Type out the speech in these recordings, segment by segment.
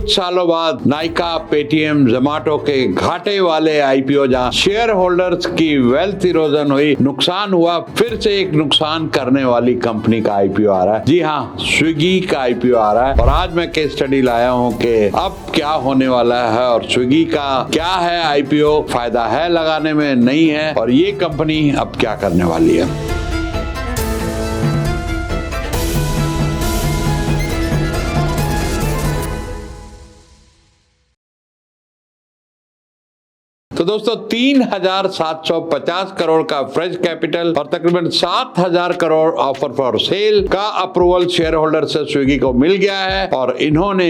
कुछ सालों बाद नाइका, पेटीएम, जोमैटो के घाटे वाले आईपीओ जहां शेयर होल्डर्स की वेल्थ इरोजन हुई, नुकसान हुआ, फिर से एक नुकसान करने वाली कंपनी का आईपीओ आ रहा है। जी हाँ, स्विगी का आईपीओ आ रहा है। और आज मैं केस स्टडी लाया हूं कि अब क्या होने वाला है और स्विगी का क्या है आईपीओ, फायदा है लगाने में, नहीं है, और ये कंपनी अब क्या करने वाली है। तो दोस्तों 3,750 करोड़ का फ्रेश कैपिटल और तकरीबन 7,000 करोड़ ऑफर फॉर सेल का अप्रूवल शेयर होल्डर से स्विगी को मिल गया है और इन्होंने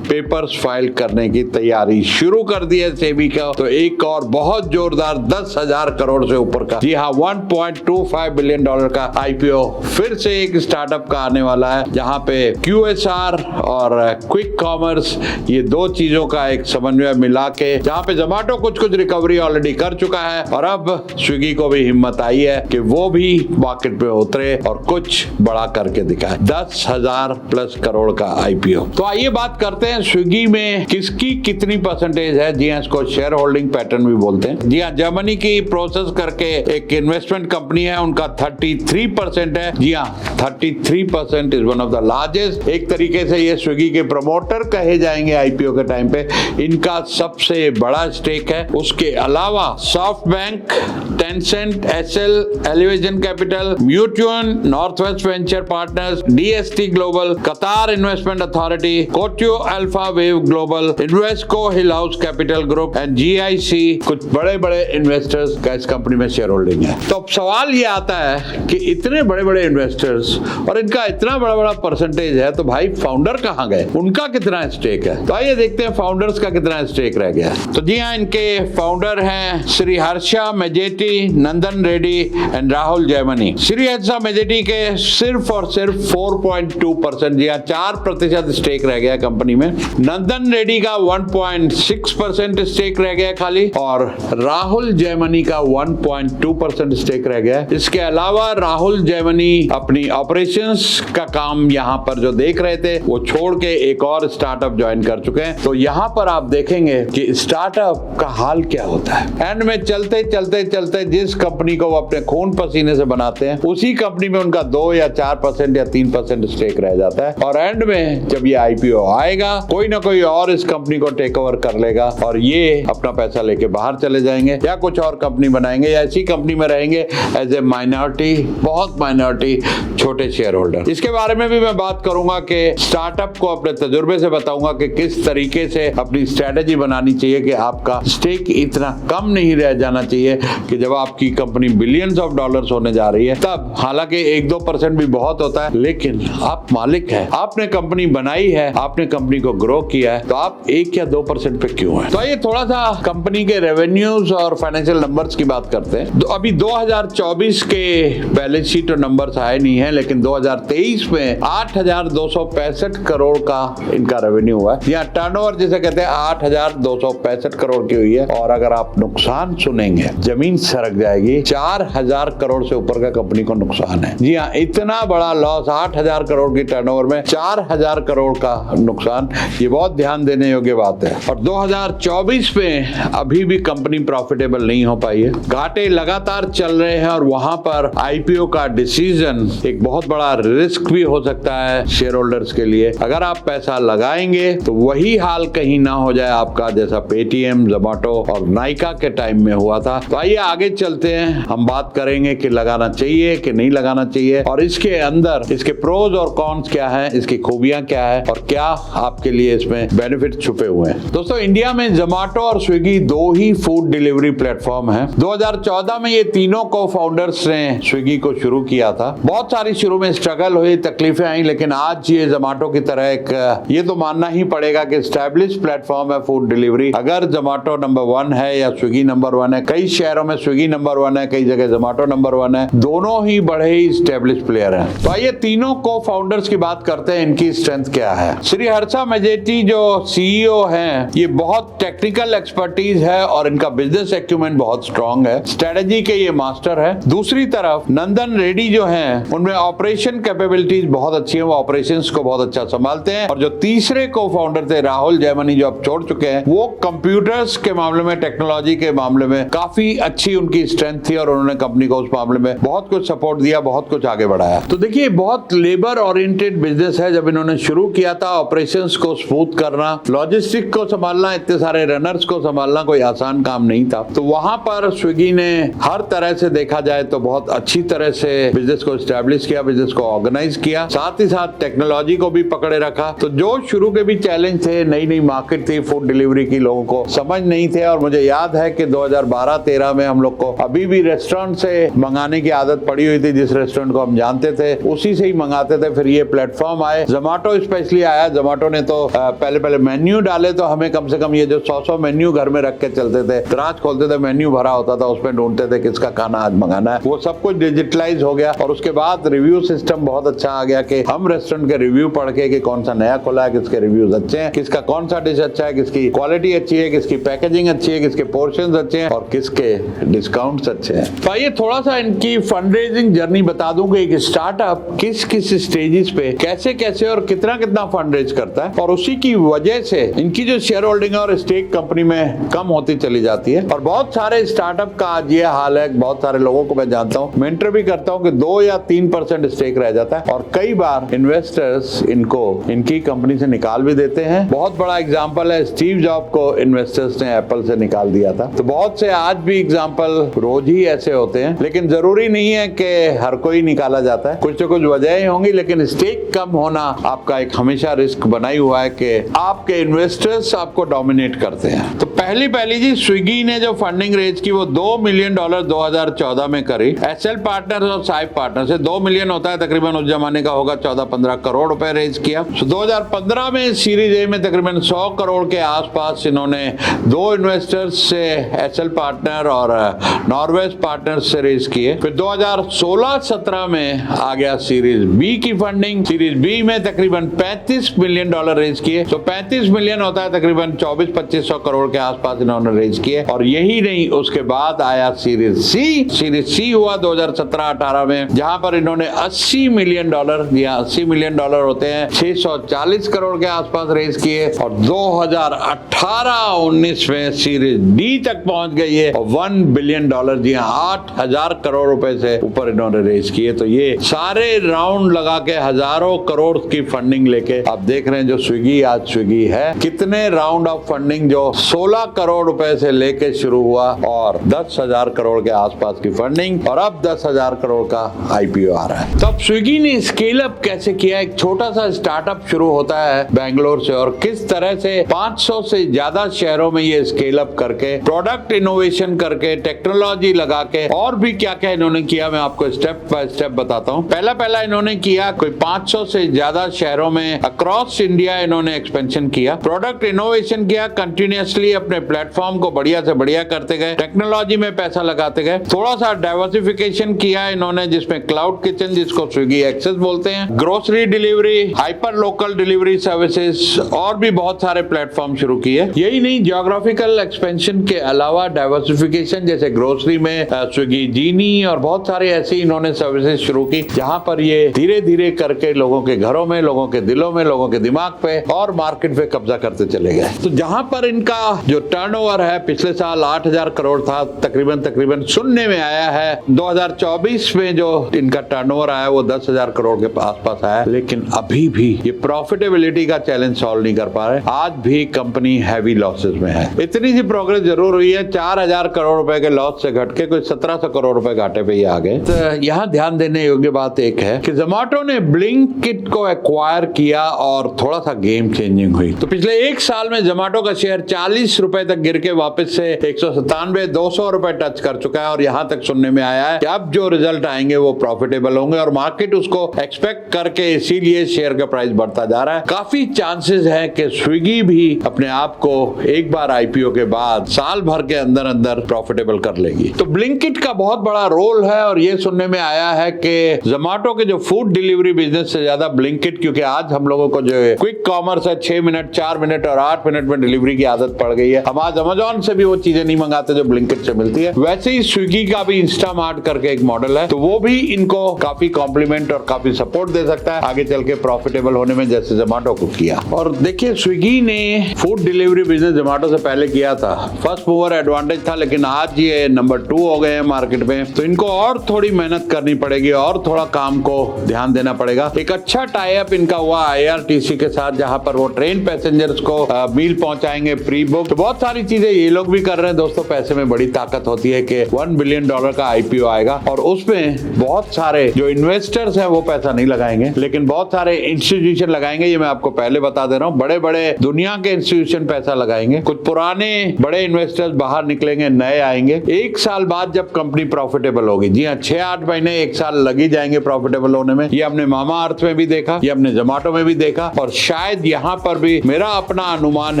पेपर्स फाइल करने की तैयारी शुरू कर दी है सेबी का। तो एक और बहुत जोरदार 10,000 करोड़ से ऊपर का, जी हाँ, $1.25 बिलियन का आईपीओ फिर से एक स्टार्टअप का आने वाला है, जहां पे QSR और क्विक कॉमर्स, ये दो चीजों का एक समन्वय मिला के, जहां पे जोमैटो कुछ रिकवरी ऑलरेडी कर चुका है और अब स्विगी को भी हिम्मत आई है कि वो भी मार्केट पे उतरे और कुछ बड़ा करके दिखाए। 10,000 प्लस करोड़ का आईपीओ। तो आइए बात करते हैं स्विगी में किसकी कितनी परसेंटेज है। जी हाँ, इसको शेयर होल्डिंग पैटर्न भी बोलते हैं। जी हाँ, जर्मनी की प्रोसेस करके एक इन्वेस्टमेंट कंपनी है, उनका 33% है। जी हाँ, 33% is one of the largest. एक तरीके से ये स्विगी के प्रमोटर कहे जाएंगे आईपीओ के टाइम पे। इनका सबसे बड़ा स्टेक है। उसके अलावा SoftBank, Tencent, SL, elevation capital, mutual, northwest venture partners, DST global, Qatar investment authority, Coatue alpha wave global, Invesco hill house capital group and GIC, कुछ बड़े बड़े इन्वेस्टर्स का इस कंपनी में शेयर होल्डिंग है। तो अब सवाल ये आता है कि इतने बड़े बड़े इन्वेस्टर्स और इनका इतना बड़ा बड़ा परसेंटेज है, तो भाई फाउंडर कहां गए, उनका कितना स्टेक है। तो आइए देखते हैं फाउंडर्स का कितना स्टेक रह गया। तो जी हाँ, इनके फाउंडर हैं श्री हर्षा मेजेटी, नंदन रेड्डी एंड राहुल जयमनी। श्री हर्षा मेजेटी के सिर्फ और सिर्फ 4.2%, जी हाँ, 4% स्टेक रह गया कंपनी में। नंदन रेड्डी का 1.6% स्टेक रह गया खाली, और राहुल जयमनी का 1.2% स्टेक रह गया। इसके अलावा राहुल जयमनी अपनी ऑपरेशंस का काम यहाँ पर जो देख रहे थे, वो छोड़ के एक और स्टार्टअप ज्वाइन कर चुके हैं। तो यहाँ पर आप देखेंगे कि स्टार्टअप का हाल क्या होता है। एंड में चलते चलते चलते जिस कंपनी को वो अपने खून पसीने से बनाते हैं, उसी कंपनी में उनका 2 या 4% या 3% स्टेक रह जाता है। और एंड में जब ये आईपीओ आएगा, कोई ना कोई और इस कंपनी को टेक ओवर कर लेगा और ये अपना पैसा लेके बाहर चले जाएंगे या कुछ और कंपनी बनाएंगे या ऐसी कंपनी में रहेंगे एज ए माइनॉरिटी, बहुत माइनॉरिटी छोटे शेयर होल्डर। इसके बारे में भी मैं बात करूंगा कि स्टार्टअप को अपने तजुर्बे से बताऊंगा कि किस तरीके से अपनी स्ट्रेटेजी बनानी चाहिए कि आपका स्टेक इतना कम नहीं रह जाना चाहिए कि जब आपकी कंपनी बिलियंस ऑफ डॉलर्स होने जा रही है तब, हालांकि 1-2% भी बहुत होता है, लेकिन आप मालिक है, आपने कंपनी बनाई है, आपने कंपनी को ग्रो किया है, तो आप 1 या 2% पे क्यों है। तो आइए थोड़ा सा कंपनी के रेवेन्यूज और फाइनेंशियल नंबर्स की बात करते हैं। तो अभी 2024 के बैलेंस शीट और नंबर्स आए नहीं है, लेकिन 2023 में 8,265 करोड़ का इनका रेवेन्यू हुआ है। यहाँ टर्नओवर जिसे कहते हैं 8,265 करोड़ की हुई है। और अगर आप नुकसान सुनेंगे, जमीन सरक जाएगी। 4,000 करोड़ से ऊपर का कंपनी को नुकसान है। जी हाँ, इतना बड़ा लॉस, 8,000 करोड़ की टर्नओवर में 4,000 करोड़ का नुकसान, ये बहुत ध्यान देने योग्य बात है। और 2024 में अभी भी कंपनी प्रॉफिटेबल नहीं हो पाई है, घाटे लगातार चल रहे हैं और वहां पर आईपीओ का डिसीजन एक बहुत बड़ा रिस्क भी हो सकता है शेयर होल्डर्स के लिए। अगर आप पैसा लगाएंगे तो वही हाल कहीं ना हो जाए आपका, जैसा पेटीएम, जोमैटो और नाइका के टाइम में हुआ था। तो आइए आगे चलते हैं, हम बात करेंगे कि लगाना चाहिए कि नहीं लगाना चाहिए, और इसके अंदर इसके प्रोज और कॉन्स क्या है, इसकी खूबियां क्या है और क्या आपके लिए इसमें बेनिफिट छुपे हुए हैं। दोस्तों, इंडिया में जोमैटो और स्विगी दो ही फूड डिलीवरी प्लेटफॉर्म है। 2014 में ये तीनों को फाउंडर्स ने स्विगी को शुरू किया था। बहुत सारी शुरू में स्ट्रगल हुई, तकलीफें आई, लेकिन आज ये जोमैटो की तरह एक, ये तो मानना ही पड़ेगा कि एस्टैब्लिश प्लेटफॉर्म है फूड डिलीवरी। अगर जोमैटो नंबर 1 है है या स्विगी नंबर 1 है। कई शहरों में स्विगी नंबर 1 है, कई जगह जोमेटो नंबर 1 है। दोनों ही बड़े ही स्टेब्लिश प्लेयर हैं। तो आइए तीनों को फाउंडर्स की बात करते हैं, इनकी स्ट्रेंथ क्या है। श्री हर्षा मेजेटी जो सीईओ हैं, ये बहुत टेक्निकल एक्सपर्टीज है और इनका बिजनेस एक्यूमेंट बहुत स्ट्रांग है। स्ट्रेटेजी के ये मास्टर है। दूसरी तरफ नंदन रेड्डी जो हैं, उनमें ऑपरेशन कैपेबिलिटीज बहुत अच्छी है, वो ऑपरेशंस को बहुत अच्छा संभालते हैं। और जो तीसरे को फाउंडर थे राहुल जयमनी, जो अब छोड़ चुके हैं, वो कंप्यूटर्स के मामले में, टेक्नोलॉजी के मामले में काफी अच्छी उनकी स्ट्रेंथ थी और उन्होंने कंपनी को उस मामले में बहुत कुछ सपोर्ट दिया, बहुत कुछ आगे बढ़ाया। तो देखिए बहुत लेबर ओरिएंटेड बिजनेस है। जब इन्होंने शुरू किया था, ऑपरेशंस को स्मूथ करना, लॉजिस्टिक को संभालना, इतने सारे रनर्स को संभालना कोई आसान काम नहीं था। तो वहां पर स्विगी ने हर तरह से देखा जाए तो बहुत अच्छी तरह से बिजनेस को एस्टैब्लिश किया, बिजनेस को ऑर्गेनाइज किया, साथ ही साथ टेक्नोलॉजी को भी पकड़े रखा। तो जो शुरू के भी चैलेंज थे, नई नई मार्केट थी फूड डिलीवरी की, लोगों को समझ नहीं थे। और मुझे याद है कि 2012-13 में हम लोग को अभी भी रेस्टोरेंट से मंगाने की आदत पड़ी हुई थी। जिस रेस्टोरेंट को हम जानते थे उसी से ही मंगाते थे। फिर ये प्लेटफॉर्म आए, जोमेटो स्पेशली आया। जोमेटो ने तो पहले मेन्यू डाले तो हमें कम से कम ये जो 100 मेन्यू घर में रख के चलते थे, दराज खोलते थे, मेन्यू भरा होता था, उसमें ढूंढते थे किसका खाना आज मंगाना है। वो सब कुछ डिजिटलाइज हो गया और उसके बाद रिव्यू सिस्टम बहुत अच्छा आ गया कि हम रेस्टोरेंट के रिव्यू पढ़ के कि कौन सा नया खुला है, किसके रिव्यूज अच्छे हैं, किसका कौन सा डिश अच्छा है, किसकी क्वालिटी अच्छी है, किसकी पैकेजिंग अच्छी है, किसके पोर्शंस अच्छे हैं और किसके डिस्काउंट्स अच्छे हैं। तो ये थोड़ा सा इनकी फंड रेजिंग जर्नी बता दूं कि एक स्टार्टअप किस किस स्टेजेस पे कैसे कैसे और कितना कितना फंड रेज करता है, और उसी की वजह से इनकी जो शेयर होल्डिंग और स्टेक कंपनी में कम होती चली जाती है। और बहुत सारे स्टार्टअप का आज ये हाल है, बहुत सारे लोगों को मैं जानता हूँ, मेंटर भी करता हूँ कि 2 या 3% स्टेक रह जाता है और कई बार इन्वेस्टर्स इनको इनकी कंपनी से निकाल भी देते हैं। बहुत बड़ा एग्जांपल है, स्टीव जॉब को इन्वेस्टर्स ने एप्पल से निकाल दिया था। तो बहुत से आज भी एग्जांपल रोज ही ऐसे होते हैं, लेकिन जरूरी नहीं है कि हर कोई निकाला जाता है, कुछ तो कुछ वजहें होंगी। लेकिन स्टेक कम होना आपका एक हमेशा रिस्क बना ही हुआ है कि आपके इन्वेस्टर्स आपको डोमिनेट करते हैं। तो पहली जी स्विगी ने जो फंडिंग रेज की वो $2 मिलियन 2014 में करी। एसएल पार्टनर्स और साइप पार्टनर से 2 मिलियन होता है तकरीबन, उस जमाने का होगा 14-15 करोड़ रुपए रेज किया। 2015 में सीरीज ए में तकरीबन 100 करोड़ के आसपास इन्होंने 2 इन्वेस्टर्स से, एसएल पार्टनर और नॉर्वेज पार्टनर्स से रेज किए। फिर 2016-17 में आ गया सीरीज बी की फंडिंग। सीरीज बी में तकरीबन $35 मिलियन रेज किए। तो 35 मिलियन होता है तकरीबन 2400-2500 करोड़ के आसपास इन्होंने रेज किए। और यही नहीं, उसके बाद आया सीरीज सी। सीरीज सी हुआ 2017-18 में, जहां पर इन्होंने $80 मिलियन, या $80 मिलियन होते हैं, 640 करोड़ के आसपास रेज किए। और 2018-19 में सीरीज डी तक पहुंच गई है और $1 बिलियन, जी हाँ, 8000 करोड़ रुपए से ऊपर इन्होंने रेज किए। तो ये सारे राउंड लगा के हजारों करोड़ की फंडिंग लेके आप देख रहे हैं जो स्विगी आज स्विगी है, कितने राउंड ऑफ फंडिंग जो 16 करोड़ रुपए से लेके शुरू हुआ और 10,000 करोड़ के आसपास की फंडिंग, और अब 10,000 करोड़ का आईपीओ आ रहा है। तो अब स्विगी ने स्केल अप कैसे किया। एक छोटा सा स्टार्टअप शुरू होता है बैंगलोर से और किस तरह से 500 से ज्यादा शहरों में ये स्केल अप करके, प्रोडक्ट इनोवेशन करके, टेक्नोलॉजी लगा के, और भी क्या क्या इन्होंने किया, मैं आपको स्टेप बाय स्टेप बताता हूँ। पहला इन्होंने किया कोई 500 से ज्यादा शहरों में अक्रॉस इंडिया इन्होंने एक्सपेंशन किया, प्रोडक्ट इनोवेशन किया, कंटिन्यूअसली अपने प्लेटफॉर्म को बढ़िया से बढ़िया करते गए, टेक्नोलॉजी में पैसा लगाते गए। थोड़ा सा डाइवर्सिफिकेशन किया इन्होंने, जिसमें क्लाउड किचन, जिसको स्विगी एक्सेस बोलते हैं, grocery delivery, hyper local delivery services, और भी बहुत सारे प्लेटफॉर्म शुरू किए। यही नहीं, ज्योग्राफिकल एक्सपेंशन के अलावा डाइवर्सिफिकेशन, जैसे ग्रोसरी में स्विगी जीनी और बहुत सारे ऐसी इन्होंने सर्विसेज शुरू की, जहां पर ये धीरे धीरे करके लोगों के घरों में, लोगों के दिलों में, लोगों के दिमाग पे और मार्केट पे कब्जा करते चले गए। तो जहां पर इनका जो टर्नओवर है पिछले साल 8,000 करोड़ था, तकरीबन शून्य में आया है। 2024 में जो इनका टर्नओवर आया वो 10,000 करोड़ के आसपास आया। लेकिन अभी भी ये प्रॉफिटेबिलिटी का चैलेंज सॉल्व नहीं कर पा रहे, आज भी कंपनी हैवी लॉसेस में है। इतनी सी प्रोग्रेस जरूर हुई है, 4,000 करोड़ रुपए के लॉस से घट के कोई 1,700 करोड़ रुपए घाटे पे ही आ गए। तो यहाँ ध्यान देने योग्य बात एक है कि जोमेटो ने ब्लिंकिट को एक्वायर किया और थोड़ा सा गेम चेंजिंग हुई। तो पिछले एक साल में जोमेटो का शेयर 40 रुपए तक गिर के वापस से 197-200 रुपए टच कर चुका है और यहाँ तक सुनने में आया है कि अब जो रिजल्ट आएंगे वो प्रॉफिटेबल होंगे और मार्केट उसको एक्सपेक्ट करके इसीलिए शेयर का प्राइस बढ़ता जा रहा है। काफी चांसेस है कि स्विगी भी अपने आप को एक बार आईपीओ के बाद बाद साल भर के अंदर अंदर प्रॉफिटेबल कर लेगी। तो ब्लिंकिट का बहुत बड़ा रोल है और ये सुनने में आया है कि जोमेटो के जो फूड डिलीवरी बिजनेस से ज्यादा ब्लिंकिट, क्योंकि आज हम लोगों को जो क्विक कॉमर्स है 6 मिनट 4 मिनट और 8 मिनट में डिलीवरी की आदत पड़ गई है। हम आज अमेजोन से भी वो चीजें नहीं मंगाते जो ब्लिंकिट से मिलती है। वैसे ही स्विगी का भी इंस्टामार्ट करके एक मॉडल है, तो वो भी इनको काफी कॉम्प्लीमेंट और काफी सपोर्ट दे सकता है आगे चल के प्रॉफिटेबल होने में, जैसे जोमेटो को किया। और देखिए स्विगी ने फूड डिलीवरी बिजनेस जोमेटो से पहले किया था, फर्स्ट मूवर एडवांटेज था, लेकिन आज ये नंबर 2 हो गए हैं मार्केट में। तो इनको और थोड़ी मेहनत करनी पड़ेगी और थोड़ा काम को ध्यान देना पड़ेगा। एक अच्छा टाई अप इनका हुआ IRTC के साथ, जहां पर वो ट्रेन पैसेंजर्स को मील पहुंचाएंगे प्री बुक। तो बहुत सारी चीजें ये लोग भी कर रहे हैं। दोस्तों पैसे में बड़ी ताकत होती है कि $1 बिलियन का IPO आएगा और उसमें बहुत सारे जो इन्वेस्टर्स हैं वो पैसा नहीं लगाएंगे, लेकिन बहुत सारे इंस्टीट्यूशन लगाएंगे। ये मैं आपको पहले बता दे रहा हूँ, बड़े बड़े दुनिया के इंस्टीट्यूशन पैसा लगाएंगे। कुछ पुराने बड़े इन्वेस्टर्स बाहर निकलेंगे, नए आएंगे। 1 साल बाद जब कंपनी प्रॉफिटेबल होगी, जी हाँ 6-8 महीने 1 साल लगी जाएंगे प्रॉफिटेबल होने में। ये हमने मामा अर्थ में भी देखा, ये हमने जोमेटो में भी देखा और शायद यहाँ पर भी मेरा अपना अनुमान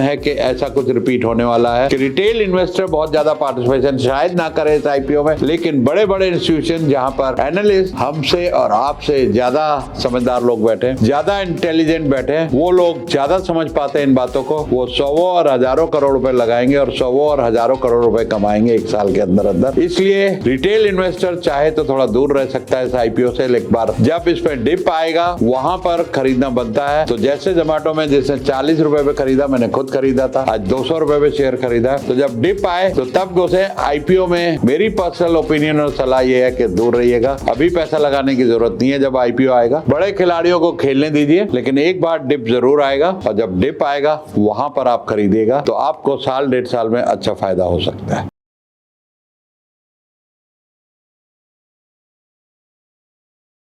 है कि ऐसा कुछ रिपीट होने वाला है कि रिटेल इन्वेस्टर बहुत ज्यादा पार्टिसिपेशन शायद ना करे इस IPO में, लेकिन बड़े बड़े इंस्टीट्यूशन जहां पर एनालिस्ट हमसे और आपसे ज्यादा समझदार लोग बैठे, ज्यादा इंटेलिजेंट बैठे, वो लोग ज्यादा समझ पाते हैं इन बातों को, वो 100 और हजारों करोड़ रुपए लगाएंगे और 100 और हजारों करोड़ रुपए कमाएंगे 1 साल के अंदर अंदर। इसलिए रिटेल इन्वेस्टर चाहे तो थोड़ा दूर रह सकता है इस IPO से, एक बार जब इस पे डिप आएगा वहां पर खरीदना बनता है। तो जैसे जोमेटो में जिसने 40 रुपए पे खरीदा, मैंने खुद खरीदा था, आज 200 रुपए पे शेयर खरीदा। तो जब डिप आए तो तब उसे IPO में, मेरी पर्सनल ओपिनियन और सलाह ये है कि दूर रहिएगा। अभी पैसा लगाने की जरूरत नहीं है जब IPO आएगा। बड़े खिलाड़ियों को खेलने दीजिए, लेकिन एक बार डिप जरूर आएगा और जब डिप आएगा वहां पर आप खरीदिएगा तो आपको साल 1.5 साल में अच्छा फायदा हो सकता है।